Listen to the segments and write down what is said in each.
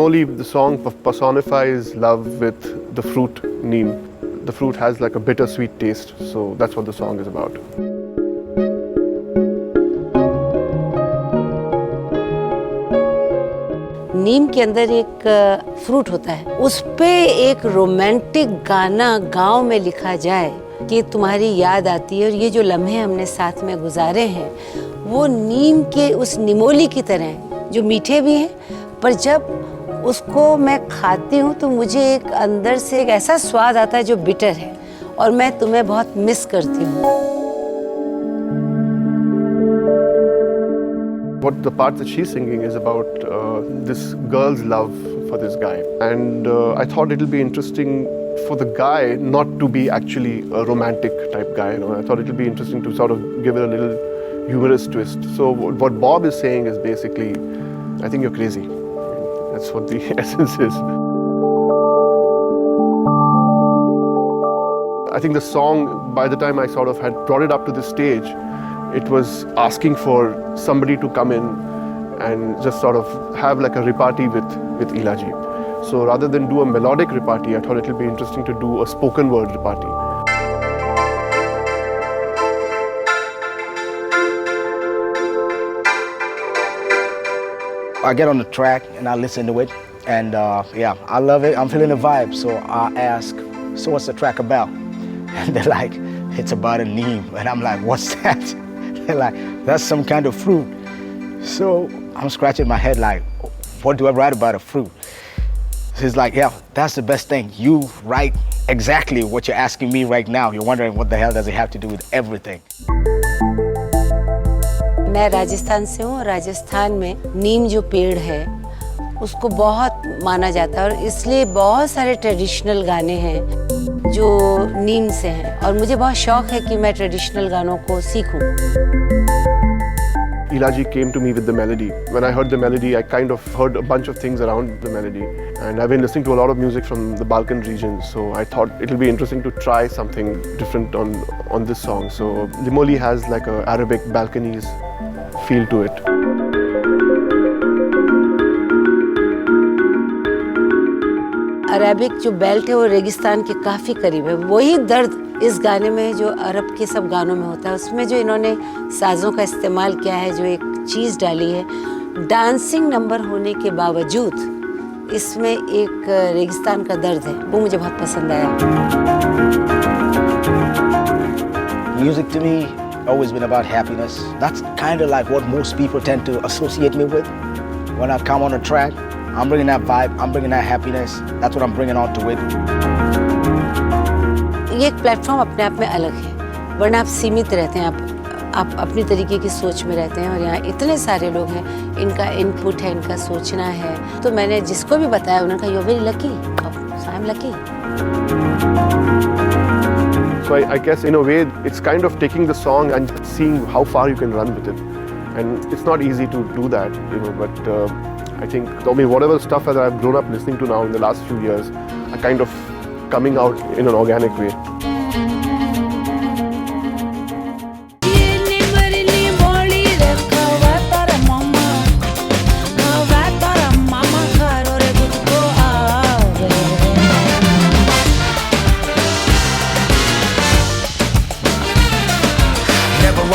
Limoli, the song personifies love with the fruit neem. The fruit has like a bittersweet taste, so that's what the song is about. नीम के अंदर एक fruit होता है, उस पे एक रोमांटिक गाना गांव में लिखा जाए कि तुम्हारी याद आती है और ये जो लम्हे हमने साथ में गुजारे हैं वो नीम के उस निमोली की तरह हैं, जो मीठे भी हैं, पर जब उसको मैं खाती हूँ तो मुझे एक अंदर से एक ऐसा स्वाद आता है जो बिटर है और मैं तुम्हें बहुत मिस करती हूँ। What the part that she's singing is about this girl's love for this guy, and I thought it'll be interesting for the guy not to be actually a romantic type guy. You know, I thought it'll be interesting to sort of give it a little humorous twist. So what Bob is saying is basically, I think you're crazy. That's what the essence is. I think the song, by the time I sort of had brought it up to this stage, it was asking for somebody to come in and just sort of have like a repartee with Ilaji. So rather than do a melodic repartee, I thought it would be interesting to do a spoken word repartee. I get on the track and I listen to it, and yeah, I love it. I'm feeling the vibe, so I ask, so what's the track about? And they're like, it's about a neem. And I'm like, what's that? They're like, that's some kind of fruit. So I'm scratching my head like, what do I write about a fruit? He's like, yeah, that's the best thing. You write exactly what you're asking me right now. You're wondering what the hell does it have to do with everything? मैं राजस्थान से हूँ। राजस्थान में नीम जो पेड़ है उसको बहुत माना जाता है और इसलिए बहुत सारे ट्रेडिशनल गाने हैं जो नीम से हैं और मुझे बहुत शौक है कि मैं ट्रेडिशनल गानों को सीखूं। Ilaji came to me with the melody. When I heard the melody, I kind of heard a bunch of things around the melody. And I've been listening to a lot of music from the Balkan region, so I thought it'll be interesting to try something different on this song. So Limoli has like a Arabic Balkanese feel to it. Arabic जो belt है वो रेगिस्तान के काफ़ी करीब है। वही दर्द इस गाने में है जो अरब के सब गानों में होता है। उसमें जो इन्होंने साज़ों का इस्तेमाल किया है, जो एक चीज़ डाली है, डांसिंग नंबर होने के बावजूद इसमें एक रेगिस्तान का दर्द है, वो मुझे बहुत पसंद आया। Music to me always been about happiness. That's kind of like what most people tend to associate me with. When I come on a track, I'm bringing that vibe, I'm bringing that happiness. That's what I'm bringing on to it. ये एक platform अपने आप में अलग है, वरना आप सीमित रहते हैं, आप अपनी तरीके की सोच में रहते हैं और यहाँ इतने सारे लोग हैं, इनका इनपुट है, इनका सोचना है। तो मैंने जिसको भी बताया उन्होंने कहा, "You're very lucky." So I'm lucky. So I guess in a way, it's kind of taking the song and seeing how far you can run with it. And it's not easy to do that, you know, but I think, I mean, whatever stuff that I've grown up listening to now in the last few years are kind of coming out in an organic way.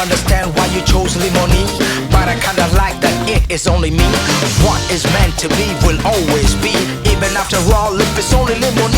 Understand why you chose Limoni, but I kinda like that it is only me. What is meant to be will always be, even after all, if it's only Limoni.